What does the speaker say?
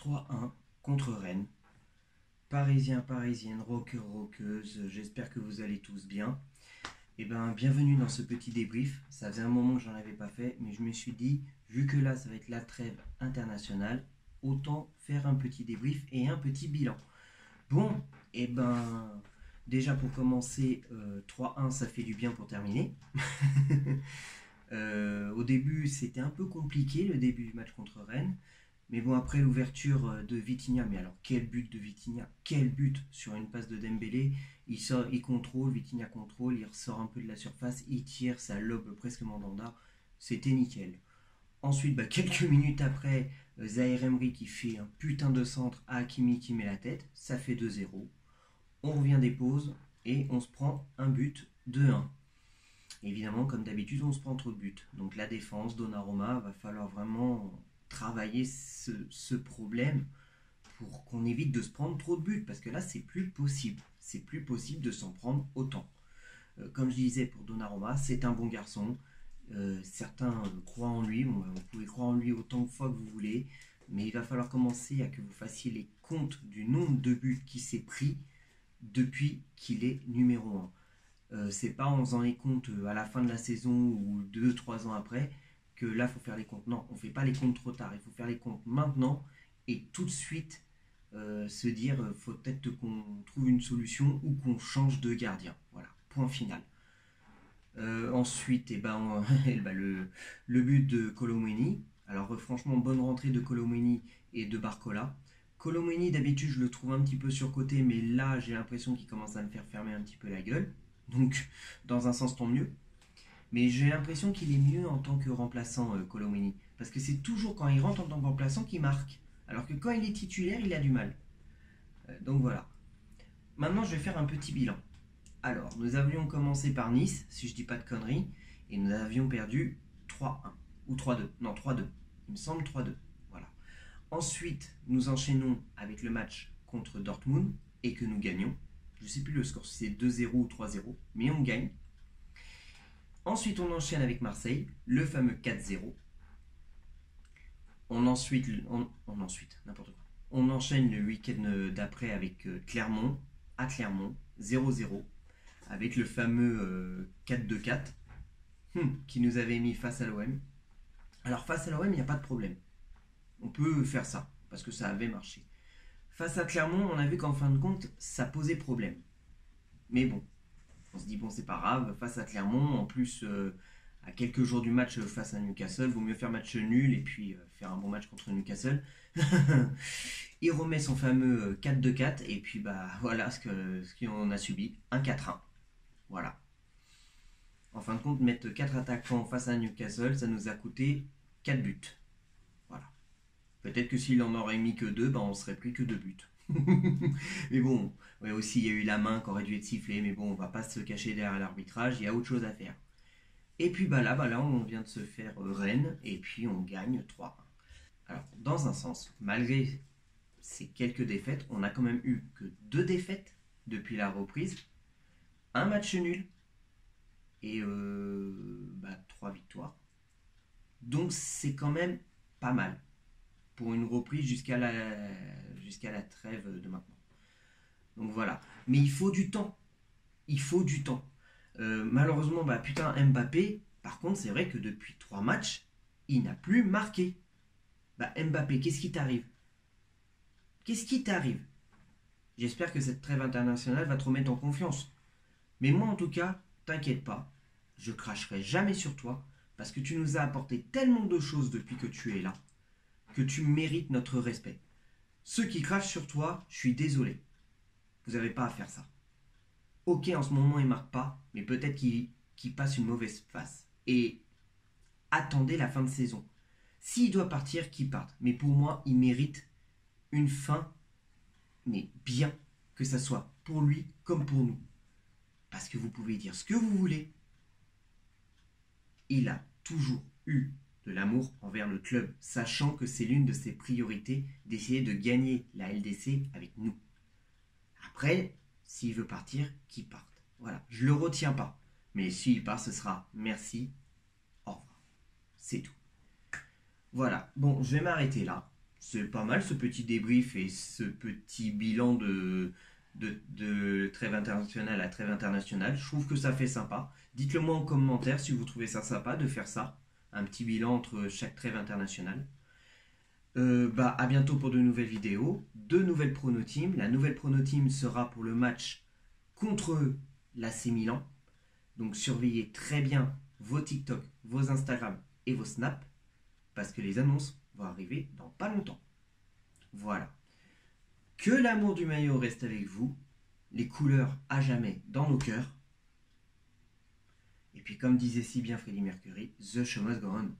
3-1 contre Rennes. Parisiens, parisiennes, rockeurs, rockeuses, j'espère que vous allez tous bien. Et bienvenue dans ce petit débrief. Ça faisait un moment que j'en avais pas fait, mais je me suis dit, vu que là ça va être la trêve internationale, autant faire un petit débrief et un petit bilan. Bon, et déjà pour commencer, 3-1 ça fait du bien pour terminer. Au début c'était un peu compliqué le début du match contre Rennes. Mais bon, après l'ouverture de Vitinha, mais alors quel but de Vitinha, quel but sur une passe de Dembélé. Il sort, il contrôle, Vitinha contrôle, il ressort un peu de la surface, il tire, ça lobe presque Mandanda. C'était nickel. Ensuite, quelques minutes après, Zaïre Emery qui fait un putain de centre à Hakimi qui met la tête, ça fait 2-0. On revient des pauses et on se prend un but de 1. Évidemment, comme d'habitude, on se prend trop de buts. Donc la défense, Donnarumma, va falloir vraiment travailler ce problème pour qu'on évite de se prendre trop de buts. Parce que là, c'est plus possible. C'est plus possible de s'en prendre autant. Comme je disais pour Donnarumma, c'est un bon garçon. Certains croient en lui. Bon, vous pouvez croire en lui autant de fois que vous voulez. Mais il va falloir commencer à que vous fassiez les comptes du nombre de buts qu'il s'est pris depuis qu'il est numéro 1. C'est pas en faisant les comptes à la fin de la saison ou 2-3 ans après que là il faut faire les comptes. Non, on fait pas les comptes trop tard, il faut faire les comptes maintenant et tout de suite se dire faut peut-être qu'on trouve une solution ou qu'on change de gardien. Voilà, point final. Ensuite, le but de Colomeni. Alors franchement, bonne rentrée de Colomeni et de Barcola. Colomeni, d'habitude, je le trouve un petit peu surcoté, mais là, j'ai l'impression qu'il commence à me faire fermer un petit peu la gueule. Donc, dans un sens, tant mieux. Mais j'ai l'impression qu'il est mieux en tant que remplaçant, Colomeni. Parce que c'est toujours quand il rentre en tant que remplaçant qu'il marque. Alors que quand il est titulaire, il a du mal. Donc voilà. Maintenant, je vais faire un petit bilan. Alors, nous avions commencé par Nice, si je dis pas de conneries, et nous avions perdu 3-1. Ou 3-2. Non, 3-2. Il me semble 3-2. Voilà. Ensuite, nous enchaînons avec le match contre Dortmund, et que nous gagnons. Je ne sais plus le score, si c'est 2-0 ou 3-0, mais on gagne. Ensuite, on enchaîne avec Marseille, le fameux 4-0. N'importe quoi. On enchaîne le week-end d'après avec Clermont, à Clermont, 0-0, avec le fameux 4-2-4 qui nous avait mis face à l'OM. Alors, face à l'OM, il n'y a pas de problème. On peut faire ça, parce que ça avait marché. Face à Clermont, on a vu qu'en fin de compte, ça posait problème. Mais bon, on se dit, bon, c'est pas grave, face à Clermont, en plus, à quelques jours du match face à Newcastle, vaut mieux faire match nul et puis faire un bon match contre Newcastle. Il remet son fameux 4-2-4 et puis voilà ce qu'on a subi, un 4-1. Voilà. En fin de compte, mettre 4 attaquants face à Newcastle, ça nous a coûté 4 buts. Voilà. Peut-être que s'il en aurait mis que 2, on serait pris que 2 buts. Mais bon, ouais, aussi il y a eu la main qui aurait dû être sifflée, mais bon, on va pas se cacher derrière l'arbitrage, il y a autre chose à faire. Et puis là, on vient de se faire Rennes, et puis on gagne 3-1. Alors, dans un sens, malgré ces quelques défaites, on a quand même eu que 2 défaites depuis la reprise, un match nul, et 3 victoires. Donc c'est quand même pas mal pour une reprise jusqu'à la trêve de maintenant. Donc voilà. Mais il faut du temps. Il faut du temps. Malheureusement, Mbappé, par contre, c'est vrai que depuis 3 matchs, il n'a plus marqué. Mbappé, qu'est-ce qui t'arrive? Qu'est-ce qui t'arrive? J'espère que cette trêve internationale va te remettre en confiance. Mais moi, en tout cas, t'inquiète pas. Je cracherai jamais sur toi parce que tu nous as apporté tellement de choses depuis que tu es là que tu mérites notre respect. Ceux qui crachent sur toi, je suis désolé. Vous n'avez pas à faire ça. Ok, en ce moment, il ne marque pas, mais peut-être qu'il passe une mauvaise phase. Et attendez la fin de saison. S'il doit partir, qu'il parte. Mais pour moi, il mérite une fin, mais bien, que ça soit pour lui comme pour nous. Parce que vous pouvez dire ce que vous voulez. Il a toujours eu de l'amour envers le club, sachant que c'est l'une de ses priorités d'essayer de gagner la LDC avec nous. Après, s'il veut partir, qu'il parte. Voilà, je le retiens pas. Mais s'il part, ce sera merci, au revoir. C'est tout. Voilà, bon, je vais m'arrêter là. c'est pas mal ce petit débrief et ce petit bilan de trêve internationale à trêve internationale. Je trouve que ça fait sympa. Dites-le moi en commentaire si vous trouvez ça sympa de faire ça. Un petit bilan entre chaque trêve internationale. À bientôt pour de nouvelles vidéos. De nouvelles pronoteams. La nouvelle pronoteam sera pour le match contre l'AC Milan. Donc surveillez très bien vos TikTok, vos Instagram et vos Snap parce que les annonces vont arriver dans pas longtemps. Voilà. Que l'amour du maillot reste avec vous, les couleurs à jamais dans nos cœurs. Et puis comme disait si bien Freddie Mercury, The show must go on.